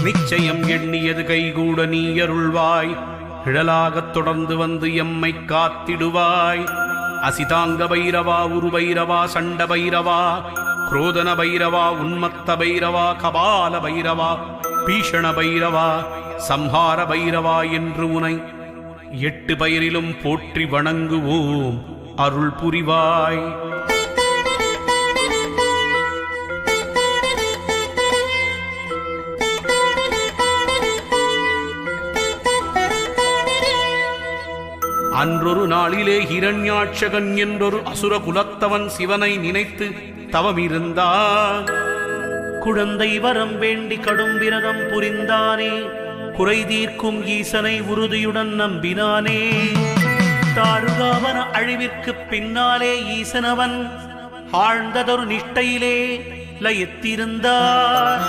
நிச்சயம் எண்ணியது கைகூட நீ அருள்வாய். நிழலாகத் தொடர்ந்து வந்து எம்மை காத்திடுவாய். அசிதாங்க பைரவா, உரு பைரவா, சண்ட பைரவா, குரோதன பைரவா, உன்மத்த பைரவா, கபால பைரவா, பீஷண பைரவா, சம்ஹார பைரவா என்று உனை 8 பெயரிலும் போற்றி வணங்குவோம். அருள் புரிவாய். அன்றொரு நாளிலே ஹிரண்யாட்சகன் என்றொரு அசுர குலத்தவன் சிவனை நினைத்து தவமிருந்தான். குழந்தை வரம் வேண்டி கடும் விரதம் புரிந்தானே. குறை தீர்க்கும் ஈசனை உறுதியுடன் நம்பினானே. தாருகாவன அழிவிற்கு பின்னாலே ஈசனவன் ஆழ்ந்ததொரு நிஷ்டையிலே லயித்திருந்தார்.